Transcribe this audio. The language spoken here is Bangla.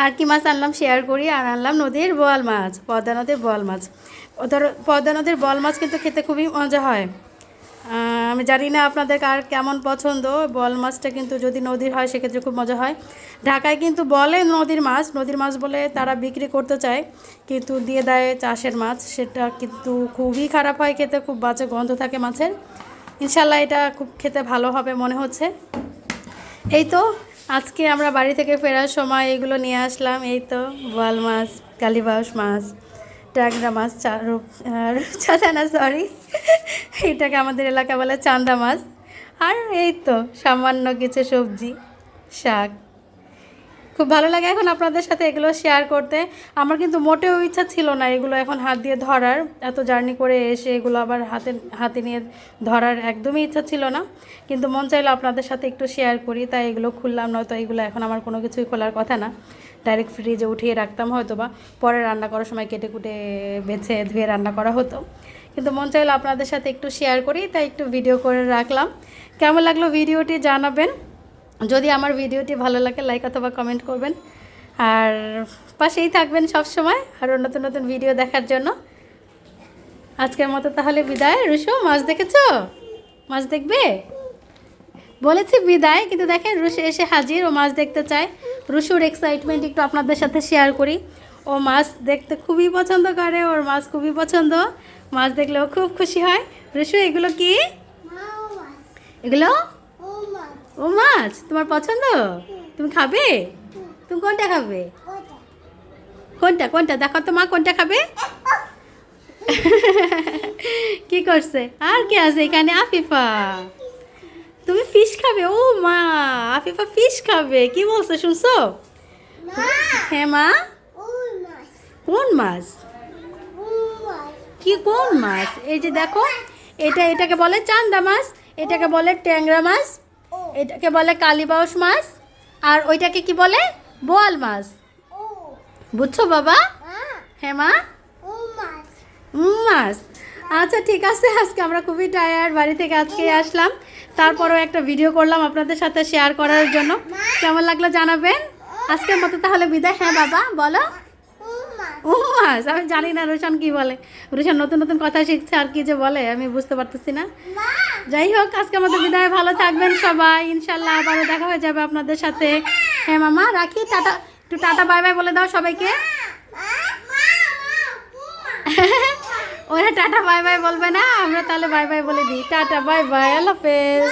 আর কি মাছ আনলাম শেয়ার করি। আর আনলাম নদীর বোয়াল মাছ, পদ্মা নদীর বোয়াল মাছ। ওদের পদ্মা নদীর বোয়াল মাছ কিন্তু খেতে খুবই মজা হয়। আমি জানি না আপনাদের কার কেমন পছন্দ। বোয়াল মাছটা কিন্তু যদি নদীর হয় সেক্ষেত্রে খুব মজা হয়। ঢাকায় কিন্তু বলে নদীর মাছ বলে তারা বিক্রি করতে চায়, কিন্তু দিয়ে দেয় চাষের মাছ। সেটা কিন্তু খুবই খারাপ হয় খেতে, খুব বাজে গন্ধ থাকে মাছের। ইনশাল্লাহ এটা খুব খেতে ভালো হবে মনে হচ্ছে। এই তো আজকে আমরা বাড়ি থেকে ফেরার সময় এগুলো নিয়ে আসলাম। এই তো বোয়াল মাছ, কালীবাউস মাছ, ট্যাংরা মাছ, রূপচাঁদা না সরি, এটাকে আমাদের এলাকা বলে চান্দা মাছ। আর এই তো সামান্য কিছু সবজি, শাক। খুব ভালো লাগে এখন আপনাদের সাথে এগুলো শেয়ার করতে। আমার কিন্তু মোটেও ইচ্ছা ছিল না এগুলো এখন হাত দিয়ে ধরার, এত জার্নি করে এসে এগুলো আবার হাতে নিয়ে ধরার একদমই ইচ্ছা ছিল না, কিন্তু মন চাইলো আপনাদের সাথে একটু শেয়ার করি, তাই এগুলো খুললাম। নয়তো এগুলো এখন আমার কোনো কিছুই খোলার কথা না, ডাইরেক্ট ফ্রিজে উঠিয়ে রাখতাম, হয়তো বা পরে রান্না করার সময় কেটে কুটে বেছে ধুয়ে রান্না করা হতো। কিন্তু মন চাইলো আপনাদের সাথে একটু শেয়ার করি, তাই একটু ভিডিও করে রাখলাম। কেমন লাগলো ভিডিওটি জানাবেন। যদি আমার ভিডিওটি ভালো লাগে লাইক অথবা কমেন্ট করবেন, আর পাশেই থাকবেন সব সময় আরও নতুন নতুন ভিডিও দেখার জন্য। আজকের মতো তাহলে বিদায়। রুশু মাছ দেখেছো? মাছ দেখবে বলেছি বিদায়, কিন্তু দেখেন রুশু এসে হাজির, ও মাছ দেখতে চায়। রুশুর এক্সাইটমেন্ট একটু আপনাদের সাথে শেয়ার করি। ও মাছ দেখতে খুবই পছন্দ করে, ওর মাছ খুবই পছন্দ। মাছ দেখলে ও খুব খুশি হয়। রুশু এগুলো কি? এগুলো ও মাছ তোমার পছন্দ? তুমি খাবে? তুমি কোনটা খাবে? কোনটা কোনটা দেখো তো মা, কোনটা খাবে? কি করছে? আর কি আছে এখানে? আফিফা তুমি ফিশ খাবে? ও মা, আফিফা ফিশ খাবে, কি বলছো শুনছো? হ্যাঁ মা। কোন মাছ? কি কোন মাছ? এই যে দেখো, এটাকে বলে চান্দা মাছ, এটাকে বলে ট্যাংরা মাছ, এটাকে বলে কালীবাউস মাছ, আর ওইটাকে কি বলে? বোয়াল মাছ। বুঝছো বাবা? হ্যাঁ মা। মাছ। আচ্ছা ঠিক আছে, আজকে আমরা খুবই টায়ার্ড, বাড়ি থেকে আজকে আসলাম, তারপরেও একটা ভিডিও করলাম আপনাদের সাথে শেয়ার করার জন্য। কেমন লাগলো জানাবেন। আজকের মতো তাহলে বিদায়। হ্যাঁ বাবা বলো। ও মাছ, আমি জানি না রোশন কি বলে। রোশন নতুন নতুন কথা শিখছে, আর কি যে বলে আমি বুঝতে পারতেছি না। যাই হোক, আজকে আমাদের বিদায়। ভালো থাকবেন সবাই, ইনশাল্লাহ আবারও দেখা হয়ে যাবে আপনাদের সাথে। হ্যাঁ মামা রাখি, টাটা। একটু টাটা বাই বাই বলে দাও সবাইকে। ওরা টাটা বাই বাই বলবে না, আমরা তাহলে বাই বাই বলে দিই। টাটা বাই বাই, আল্লাহ হাফেজ।